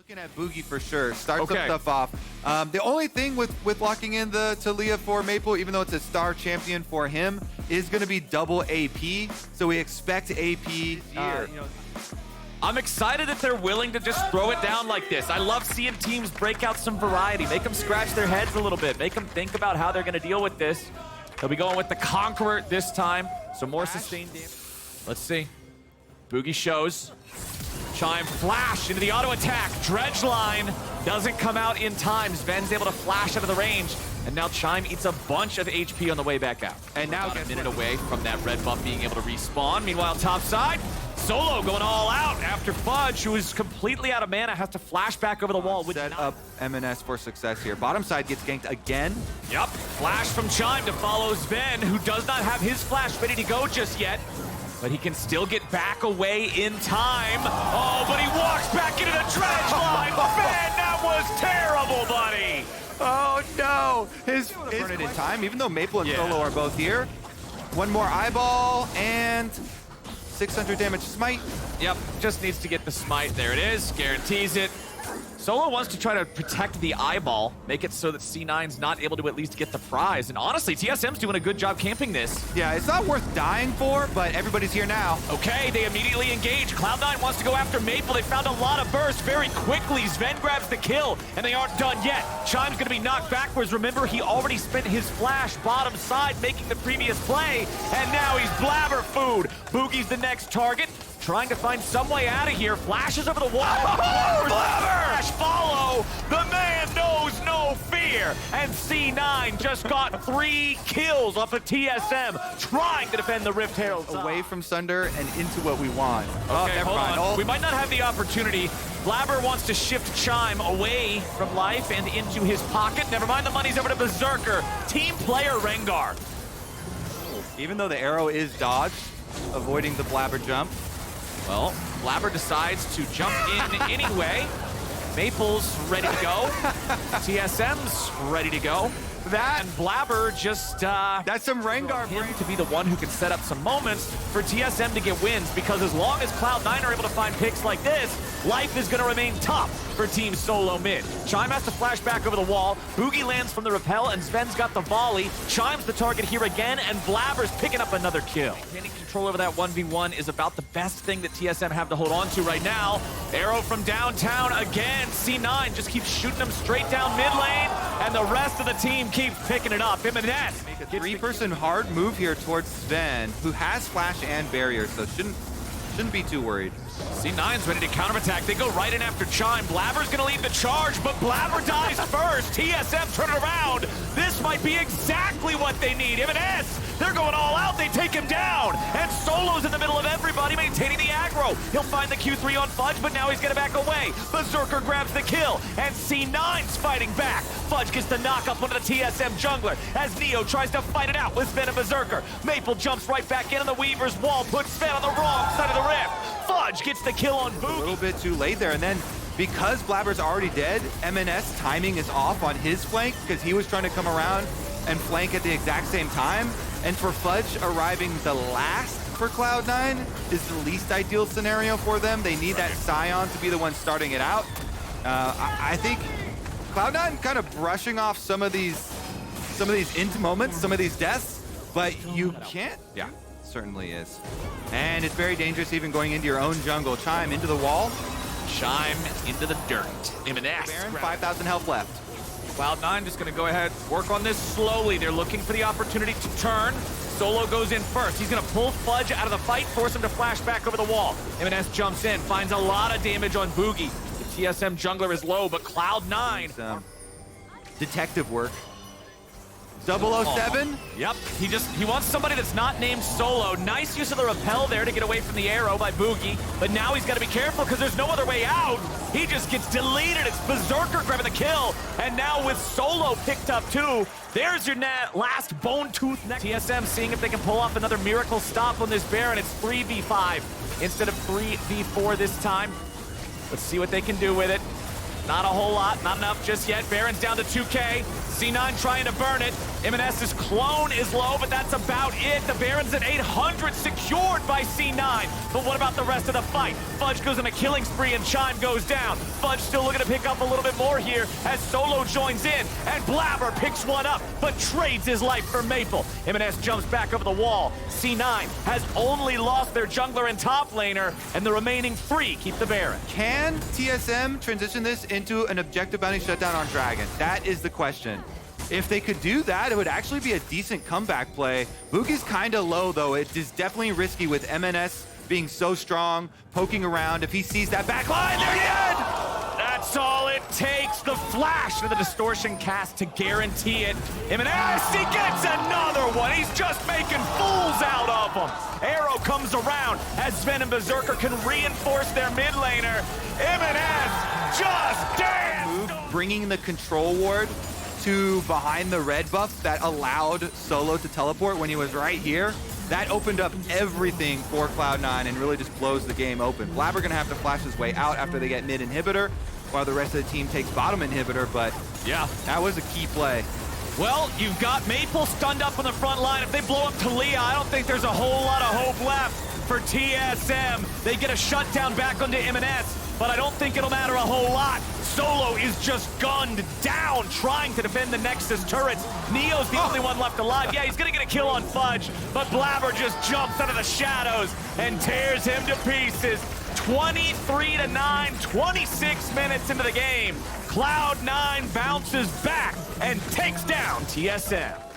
Looking at Boogie for sure. Starts some stuff off. The only thing with locking in the Talia for Maple, even though it's a star champion for him, is going to be double AP. So we expect AP here. I'm excited that they're willing to just throw it down like this. I love seeing teams break out some variety, make them scratch their heads a little bit, make them think about how they're going to deal with this. They'll be going with the Conqueror this time, so more sustained damage. Let's see. Boogie shows. Chime flash into the auto attack. Dredge line doesn't come out in time. Sven's able to flash out of the range. And now Chime eats a bunch of HP on the way back out. And now a minute away from that red buff being able to respawn. Meanwhile, top side, Solo going all out after Fudge, who is completely out of mana, has to flash back over the wall. Set up MNS for success here. Bottom side gets ganked again. Yep, flash from Chime to follow Sven, who does not have his flash ready to go just yet. But he can still get back away in time. Oh, but he walks back into the dredge line. Man, that was terrible, buddy. Oh, no. His burn it in time, even though Maple and Solo are both here. One more eyeball and 600 damage smite. Yep, just needs to get the smite. There it is, guarantees it. Solo wants to try to protect the eyeball, make it so that C9's not able to at least get the prize. And honestly, TSM's doing a good job camping this. Yeah, it's not worth dying for, but everybody's here now. Okay, they immediately engage. Cloud9 wants to go after Maple. They found a lot of burst very quickly. Sven grabs the kill, and they aren't done yet. Chime's gonna be knocked backwards. Remember, he already spent his flash bottom side making the previous play, and now he's blabber food. Boogie's the next target. Trying to find some way out of here. Flashes over the wall. Oh, Flash follow. The man knows no fear. And C9 just got 3 kills off of TSM, trying to defend the Rift Herald. Away from Sunder and into what we want. Okay, hold on. We might not have the opportunity. Blabber wants to shift Chime away from life and into his pocket. Never mind, the money's over to Berserker. Team player Rengar. Even though the arrow is dodged, avoiding the Blabber jump. Well, Blabber decides to jump in anyway. Maple's ready to go. TSM's ready to go. And Blabber just... that's some Rengar. Him to be the one who can set up some moments for TSM to get wins, because as long as Cloud9 are able to find picks like this, life is going to remain tough for Team Solo mid. Chime has to flash back over the wall. Boogie lands from the rappel, and Sven's got the volley. Chime's the target here again, and Blabber's picking up another kill. Maintaining control over that 1v1 is about the best thing that TSM have to hold on to right now. Arrow from downtown again. C9 just keeps shooting them straight down mid lane, and the rest of the team keeps picking it up. Jimenez make a 3-person hard move here towards Sven, who has flash and barrier, so shouldn't be too worried. C9's ready to counterattack. They go right in after Chime. Blabber's gonna lead the charge, but Blabber dies first. TSM turn it around. This might be exactly what they need. Jimenez, they're going all out. They take him down. And Solo's in the middle of everybody, maintaining the aggro. He'll find the Q3 on Fudge, but now he's gonna back away. Berserker grabs the kill, and C9's fighting back. Fudge gets the knock up onto the TSM jungler as Neo tries to fight it out with Sven and Berserker. Maple jumps right back in on the Weaver's wall, puts Sven on the wrong side of the rift. Fudge gets the kill on Boogie. A little bit too late there, and then because Blabber's already dead, MNS timing is off on his flank because he was trying to come around and flank at the exact same time. And for Fudge arriving the last for Cloud9 is the least ideal scenario for them. They need that Scion to be the one starting it out. I think Cloud9 kind of brushing off some of these int moments, some of these deaths, but you can't. Yeah. Certainly is. And it's very dangerous even going into your own jungle. Chime into the wall. Chime into the dirt. Baron, 5,000 health left. Cloud9 just gonna go ahead, work on this slowly. They're looking for the opportunity to turn. Solo goes in first. He's gonna pull Fudge out of the fight, force him to flash back over the wall. MNS jumps in, finds a lot of damage on Boogie. The TSM jungler is low, but Cloud9. Detective work. 007? Yep, he wants somebody that's not named Solo. Nice use of the rappel there to get away from the arrow by Boogie, but now he's got to be careful because there's no other way out. He just gets deleted. It's Berserker grabbing the kill, and now with Solo picked up too, there's your last bone tooth neck. TSM seeing if they can pull off another miracle stop on this Baron. It's 3v5 instead of 3v4 this time. Let's see what they can do with it. Not a whole lot, not enough just yet. Baron's down to 2K. C9 trying to burn it. M&S's clone is low, but that's about it. The Baron's at 800, secured by C9. But what about the rest of the fight? Fudge goes on a killing spree and Chime goes down. Fudge still looking to pick up a little bit more here as Solo joins in. And Blabber picks one up, but trades his life for Maple. M&S jumps back over the wall. C9 has only lost their jungler and top laner, and the remaining 3 keep the Baron. Can TSM transition this into an objective bounty shutdown on Dragon? That is the question. If they could do that, it would actually be a decent comeback play. Boogie's kind of low, though. It is definitely risky with MNS being so strong, poking around. If he sees that back line, there he is! That's all it takes. The flash of the distortion cast to guarantee it. M&S, he gets another one. He's just making fools out of them. Arrow comes around as Sven and Berserker can reinforce their mid laner. M&S just danced! Bringing the control ward to behind the red buff that allowed Solo to teleport when he was right here. That opened up everything for Cloud9 and really just blows the game open. Blabber gonna have to flash his way out after they get mid inhibitor, while the rest of the team takes bottom inhibitor, but yeah, that was a key play. Well, you've got Maple stunned up on the front line. If they blow up Talia, I don't think there's a whole lot of hope left for TSM. They get a shutdown back onto M&S, but I don't think it'll matter a whole lot. Solo is just gunned down trying to defend the Nexus turrets. Neo's the only one left alive. Yeah, he's gonna get a kill on Fudge, but Blabber just jumps out of the shadows and tears him to pieces. 23-9, 26 minutes into the game. Cloud9 bounces back and takes down TSM.